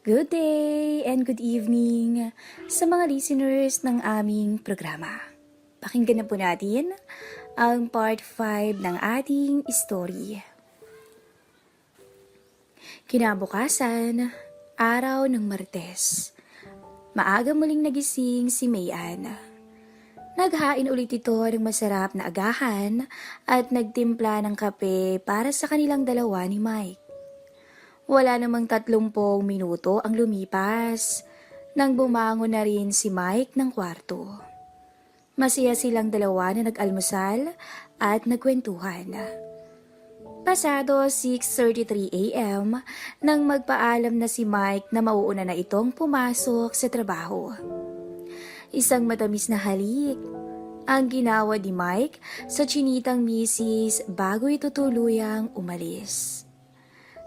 Good day and good evening sa mga listeners ng aming programa. Pakinggan na po natin ang part 5 ng ating story. Kinabukasan, araw ng Martes. Maaga muling nagising si Mayan. Naghain ulit ito ng masarap na agahan at nagtimpla ng kape para sa kanilang dalawa ni Mike. Wala namang 30 minuto ang lumipas nang bumangon na rin si Mike ng kwarto. Masaya silang dalawa na nag-almusal at nagkwentuhan. Pasado 6:33 a.m. nang magpaalam na si Mike na mauuna na itong pumasok sa trabaho. Isang matamis na halik ang ginawa ni Mike sa chinitang misis bago ito tuluyang umalis.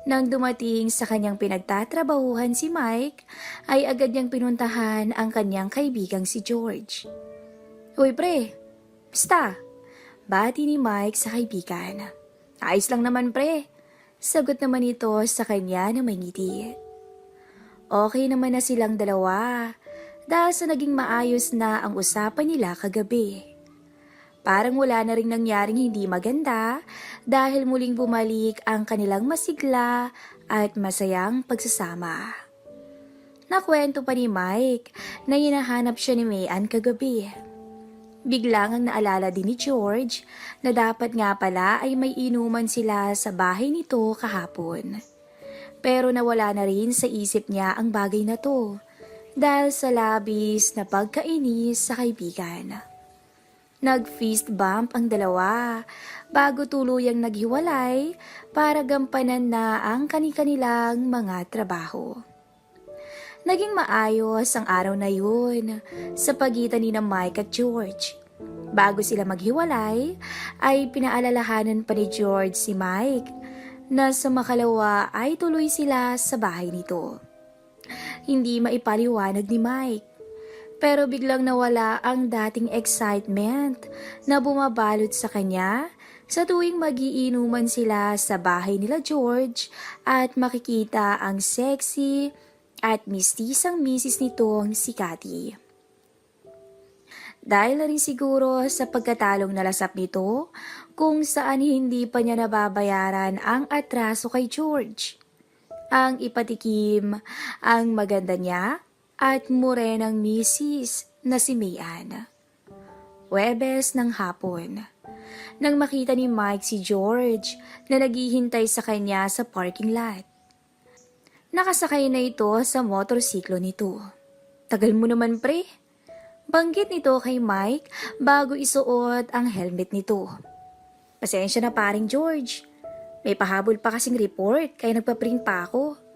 Nang dumating sa kanyang pinagtatrabahuhan si Mike, ay agad niyang pinuntahan ang kanyang kaibigang si George. "Uy pre, basta?" Bati ni Mike sa kaibigan. "Ayos lang naman pre," sagot naman ito sa kanya na may ngiti. Okay naman na silang dalawa dahil sa naging maayos na ang usapan nila kagabi. Parang wala na ring nangyaring hindi maganda dahil muling bumalik ang kanilang masigla at masayang pagsasama. Nakwento pa ni Mike na hinahanap siya ni Mayan kagabi. Biglang ang naalala din ni George na dapat nga pala ay may inuman sila sa bahay nito kahapon. Pero nawala na rin sa isip niya ang bagay na to dahil sa labis na pagkainis sa kaibigan. Nag-fist bump ang dalawa bago tuluyang naghiwalay para gampanan na ang kanilang mga trabaho. Naging maayos ang araw na yun sa pagitan ni Mike at George. Bago sila maghiwalay ay pinaalalahanan pa ni George si Mike na sa makalawa ay tuloy sila sa bahay nito. Hindi maipaliwanag ni Mike. Pero biglang nawala ang dating excitement na bumabalot sa kanya sa tuwing magiinuman sila sa bahay nila George at makikita ang sexy at mistisang misis nitong si Cathy. Dahil na rin siguro sa pagkatalong nalasap nito kung saan hindi pa niya nababayaran ang atraso kay George. Ang ipatikim ang maganda niya at morenang misis na si Mayan. Huwebes ng hapon, nang makita ni Mike si George na naghihintay sa kanya sa parking lot. Nakasakay na ito sa motorsiklo nito. "Tagal mo naman pre," banggit nito kay Mike bago isuot ang helmet nito. "Pasensya na paring George, may pahabol pa kasing report kaya nagpaprint pa ako."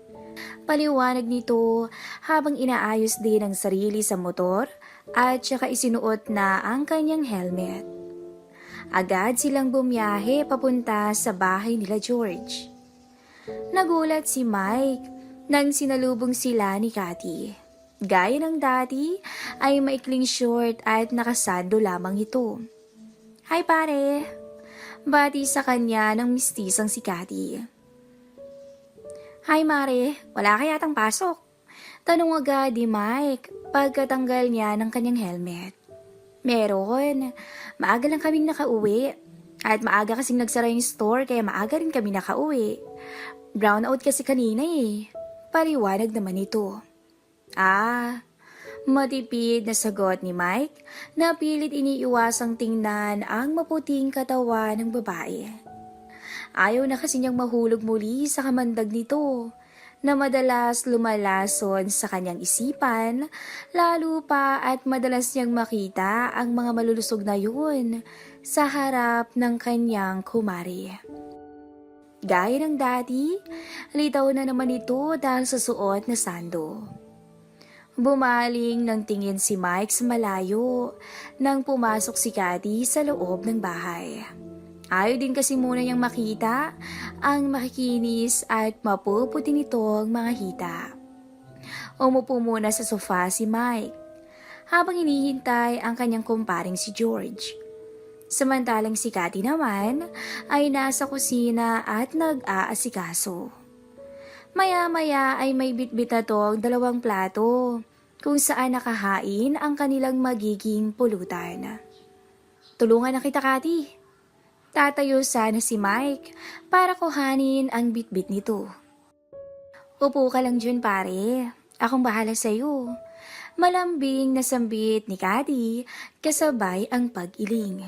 Paliwanag nito habang inaayos din ang sarili sa motor at saka isinuot na ang kanyang helmet. Agad silang bumiyahe papunta sa bahay nila George. Nagulat si Mike nang sinalubong sila ni Cathy. Gaya ng dati ay maikling short at nakasando lamang ito. "Hi pare," bati sa kanya ng mistisang si Cathy. "Hi Mare, wala ka yatang pasok?" Tanong agad ni Mike pagkatanggal niya ng kanyang helmet. "Meron, maaga lang kaming nakauwi at maaga kasing nagsara yung store kaya maaga rin kami nakauwi. Brown out kasi kanina eh," paliwanag naman ito. Matipid na sagot ni Mike na pilit iniiwasang tingnan ang maputing katawan ng babae. Ayaw na kasi niyang mahulog muli sa kamandag nito na madalas lumalason sa kanyang isipan, lalo pa at madalas niyang makita ang mga malulusog na yun sa harap ng kanyang kumari. Gaya ng dati, litaw na naman ito dahil sa suot na sando. Bumaling ng tingin si Mike sa malayo nang pumasok si Cathy sa loob ng bahay. Ayaw din kasi muna niyang makita ang makikinis at mapuputi nitong mga hita. Umupo muna sa sofa si Mike habang hinihintay ang kanyang kumparing si George. Samantalang si Cathy naman ay nasa kusina at nag-aasikaso. Maya-maya ay may bitbit na tong 2 plato kung saan nakahain ang kanilang magiging pulutan. Tulungan na kita, Kati. Tatayo sana si Mike para kuhanin ang bitbit nito. Upo ka lang dyan, pare. Akong bahala sa'yo. Malambing na sambit ni Kati kasabay ang pag-iling.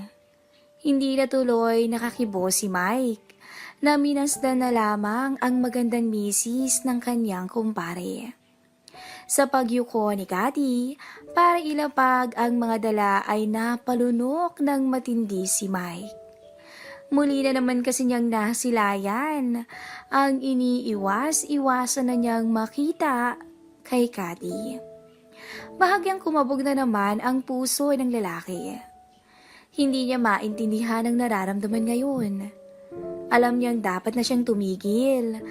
Hindi na tuloy nakakibo si Mike na minasdan na lamang ang magandang misis ng kanyang kumpare. Sa pagyuko ni Kati, para ilapag ang mga dala ay napalunok ng matindi si Mike. Muli na naman kasi niyang nasilayan ang iniiwas-iwasan na niyang makita kay Kati. Bahagyang kumabog na naman ang puso ng lalaki. Hindi niya maintindihan ang nararamdaman ngayon. Alam niyang dapat na siyang tumigil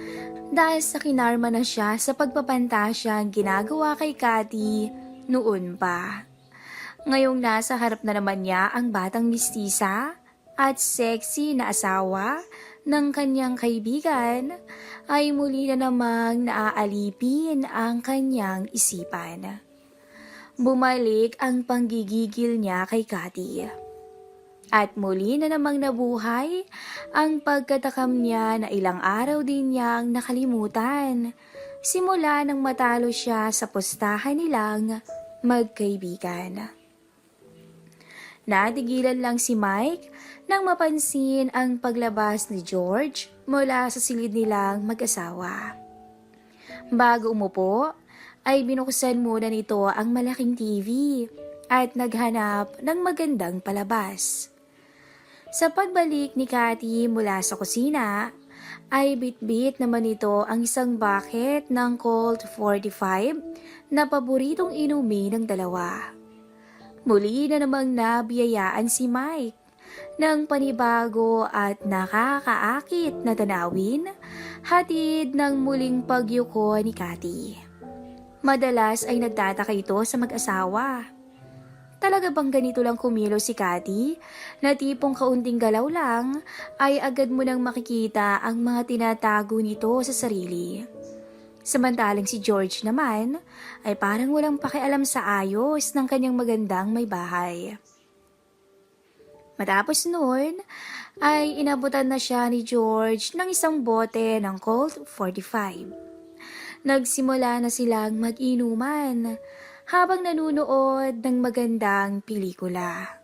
dahil sa kinarma na siya sa pagpapantasyang ginagawa kay Kati noon pa. Ngayong nasa harap na naman niya ang batang mistisa at sexy na asawa ng kanyang kaibigan, ay muli na namang naaalipin ang kanyang isipan. Bumalik ang panggigigil niya kay Kati. At muli na namang nabuhay ang pagkatakam niya na ilang araw din niyang nakalimutan simula nang matalo siya sa pustahan nilang magkaibigan. Natigilan lang si Mike nang mapansin ang paglabas ni George mula sa silid nilang mag-asawa. Bago umupo, ay binuksan muna nito ang malaking TV at naghanap ng magandang palabas. Sa pagbalik ni Kati mula sa kusina, ay bitbit naman ito ang isang bucket ng Colt 45 na paboritong inumin ng dalawa. Muli na namang nabiyayaan si Mike ng panibago at nakakaakit na tanawin, hatid ng muling pagyuko ni Kati. Madalas ay nagtataka ito sa mag-asawa. Talaga bang ganito lang kumilos si Kati na tipong kaunting galaw lang ay agad mo nang makikita ang mga tinatago nito sa sarili? Samantalang si George naman ay parang walang pakialam sa ayos ng kanyang magandang may bahay. Matapos noon ay inabutan na siya ni George ng isang bote ng Colt 45. Nagsimula na silang mag-inuman habang nanunood ng magandang pelikula.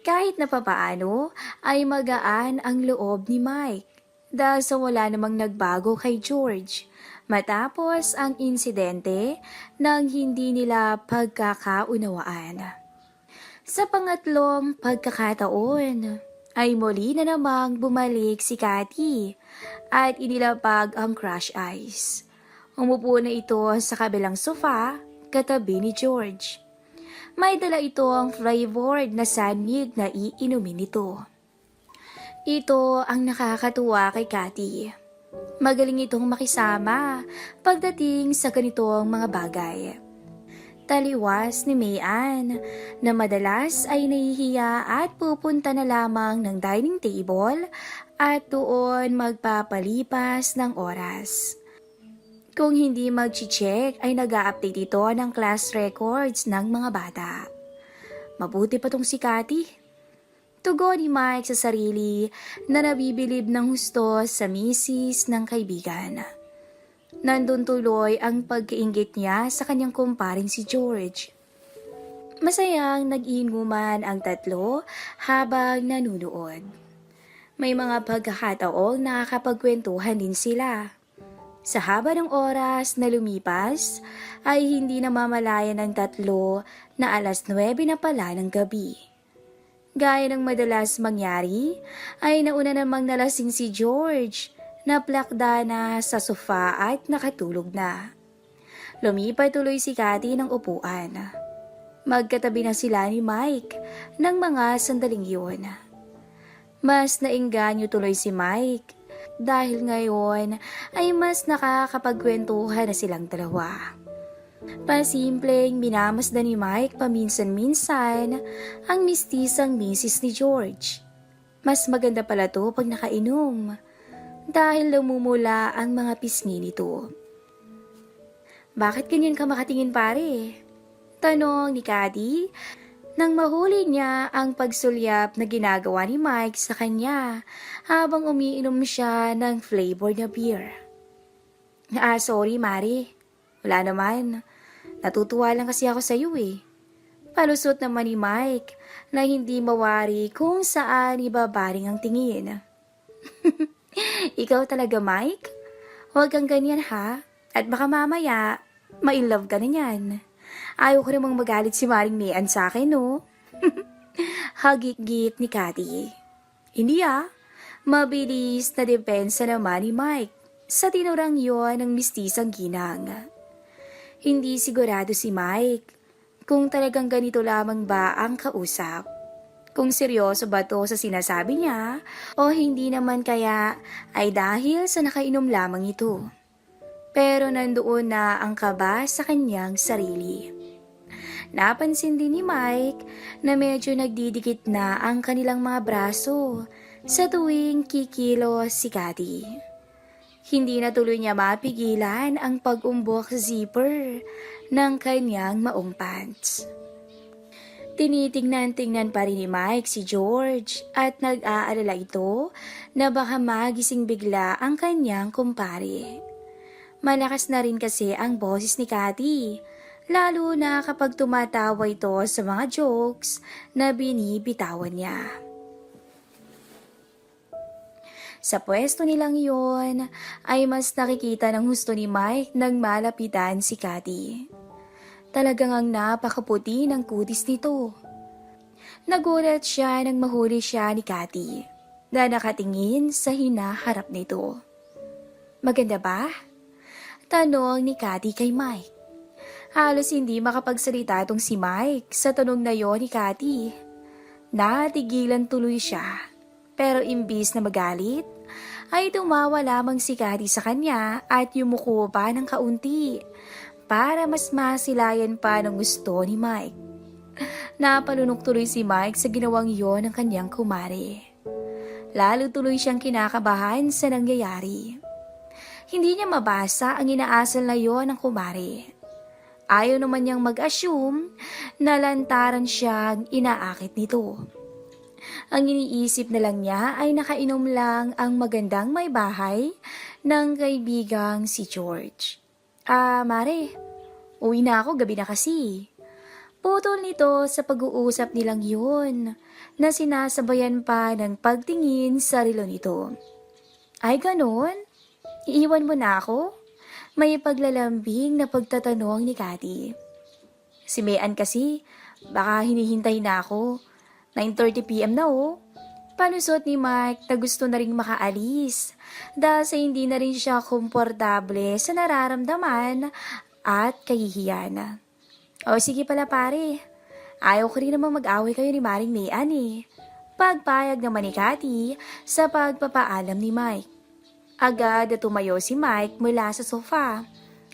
Kahit na papaano ay magaan ang loob ni Mike dahil sa wala namang nagbago kay George matapos ang insidente ng hindi nila pagkakaunawaan. Sa pangatlong pagkakataon ay muli na namang bumalik si Kati at inilapag ang crush ice. Umupo na ito sa kabilang sofa katabi ni George. May dala ito ang flavored na sanig na iinumin nito. Ito ang nakakatuwa kay Kati. Magaling itong makisama pagdating sa ganitong mga bagay. Taliwas ni Mayan na madalas ay nahihiya at pupunta na lamang ng dining table at doon magpapalipas ng oras. Kung hindi mag-check ay nag-a-update ito ng class records ng mga bata. Mabuti pa tong si Kati. Tugon ni Mike sa sarili na nabibilib ng husto sa misis ng kaibigan. Nandun tuloy ang pagkainggit niya sa kanyang kumparing si George. Masayang nag-inuman ang tatlo habang nanunood. May mga pagkakataong nakakapagkwentuhan din sila. Sa haba ng oras na lumipas, ay hindi namamalayan ng tatlo na 9:00 na pala ng gabi. Gaya ng madalas mangyari, ay nauna namang nalasing si George na plakda na sa sofa at nakatulog na. Lumipay tuloy si Kati ng upuan. Magkatabi na sila ni Mike ng mga sandaling yun. Mas naengganyo tuloy si Mike dahil ngayon ay mas nakakapagkwentuhan na silang dalawa. Pasimpleng minamasdan ni Mike paminsan-minsan ang mistisang misis ni George. Mas maganda pala to pag nakainom. dahil lumumula ang mga pisngi nito. "Bakit ganyan ka makatingin pare?" tanong ni Caddy nang mahuli niya ang pagsulyap na ginagawa ni Mike sa kanya habang umiinom siya ng flavor na beer. Sorry Mari. Wala naman. Natutuwa lang kasi ako sa iyo eh." Palusot naman ni Mike na hindi mawari kung saan ibabaling ang tingin. "Ikaw talaga Mike? Huwag kang ganyan ha. At baka mamaya, ma-inlove ka na yan. Ayaw ko namang magalit si Maring Mian sa akin, no?" Hagit-git ni Cathy. Hindi mabilis na depensa naman ni Mike sa tinurang yon ng mistisang ginang. Hindi sigurado si Mike kung talagang ganito lamang ba ang kausap. Kung seryoso ba to sa sinasabi niya o hindi naman kaya ay dahil sa nakainom lamang ito. Pero nandoon na ang kaba sa kanyang sarili. Napansin din ni Mike na medyo nagdidikit na ang kanilang mga braso sa tuwing kikilos si Cathy. Hindi na tuloy niya mapigilan ang pag-umbok sa zipper ng kanyang maong pants. Tinitingnan-tingnan pa rin ni Mike si George at nag-aalala ito na baka magising bigla ang kanyang kumpare. Malakas na rin kasi ang boses ni Cathy, lalo na kapag tumatawa ito sa mga jokes na binibitawan niya. Sa pwesto nilang yon ay mas nakikita ng husto ni Mike nang malapitan si Cathy. Talagang ang napakaputi ng kutis nito. Nagulat siya nang mahuli siya ni Cathy na nakatingin sa hinaharap nito. "Maganda ba?" tanong ni Cathy kay Mike. Halos hindi makapagsalita tong si Mike sa tanong na yon ni Cathy. Natigilan tuloy siya. Pero imbis na magalit, ay tumawa lamang si Cathy sa kanya at yumuko pa ng kaunti para mas masilayan pa ng gusto ni Mike. Napalunok tuloy si Mike sa ginawang yon ng kanyang kumare. Lalo tuloy siyang kinakabahan sa nangyayari. Hindi niya mabasa ang inaasal na yon ng kumare. Ayaw naman niyang mag-assume na lantaran siyang inaakit nito. Ang iniisip na lang niya ay nakainom lang ang magandang may bahay ng kaibigang si George. Mare, uwi na ako, gabi na kasi." Putol nito sa pag-uusap nilang yun na sinasabayan pa ng pagtingin sa relo nito. "Ay ganon? Iiwan mo na ako?" May paglalambing na pagtatanong ni Cathy. "Si Mian kasi, baka hinihintay na ako. 9:30 PM na Palusot ni Mike na gusto na ring makaalis dahil sa hindi na rin siya komportable sa nararamdaman at kahihiyan. Sige pala pare, ayaw ko rin namang mag-away kayo ni Maring Mian eh." Pagpayag naman ni Cathy sa pagpapaalam ni Mike. Agad na tumayo si Mike mula sa sofa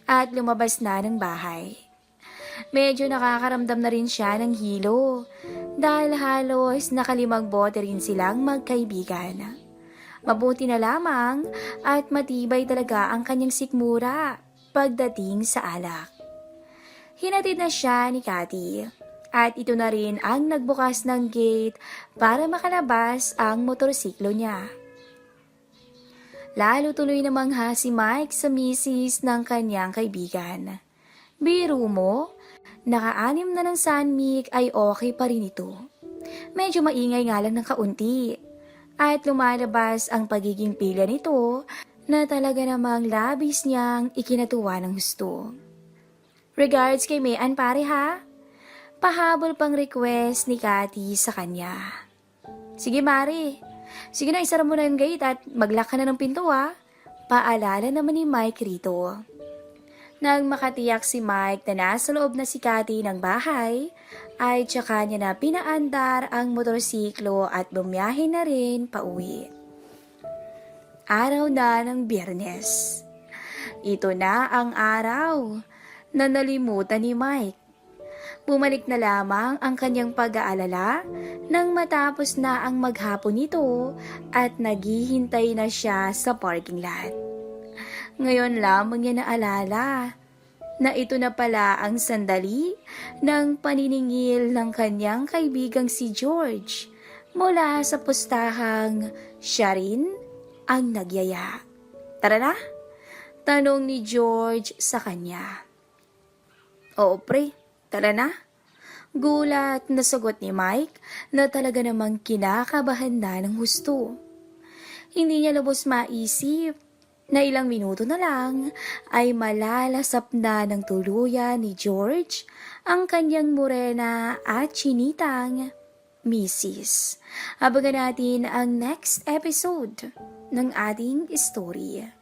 at lumabas na ng bahay. Medyo nakakaramdam na rin siya ng hilo dahil halos nakalimang bote rin silang magkaibigan. Mabuti na lamang at matibay talaga ang kanyang sikmura pagdating sa alak. Hinatid na siya ni Cathy at ito na rin ang nagbukas ng gate para makalabas ang motorsiklo niya. Lalo tuloy namang si Mike sa misis ng kanyang kaibigan. Biro mo, naka-anim na ng sunmig ay okay pa rin ito. Medyo maingay nga lang ng kaunti. At lumalabas ang pagiging pilya nito na talaga namang labis niyang ikinatuwa ng gusto. "Regards kay Mian pare ha?" Pahabol pang request ni Cathy sa kanya. "Sige Mari, sige na isara mo na yung gate at mag-lock ka na ng pinto Paalala naman ni Mike rito. Nang makatiyak si Mike na nasa loob na si Cathy ng bahay, ay tsaka niya na pinaandar ang motorsiklo at bumiyahe na rin pauwi. Araw na ng Biyernes. Ito na ang araw na nalimutan ni Mike. Bumalik na lamang ang kanyang pag-aalala nang matapos na ang maghapon nito at naghihintay na siya sa parking lot. Ngayon lamang niya naalala na ito na pala ang sandali ng paniningil ng kanyang kaibigang si George mula sa pustahang siya rin ang nagyaya. Tara na? Tanong ni George sa kanya. Oo pre, tara na. Gulat na sagot ni Mike na talaga namang kinakabahan na ng husto. Hindi niya lubos maisip na ilang minuto na lang ay malalasap na ng tuluyan ni George ang kanyang morena at chinitang Mrs. Abangan natin ang next episode ng ating story.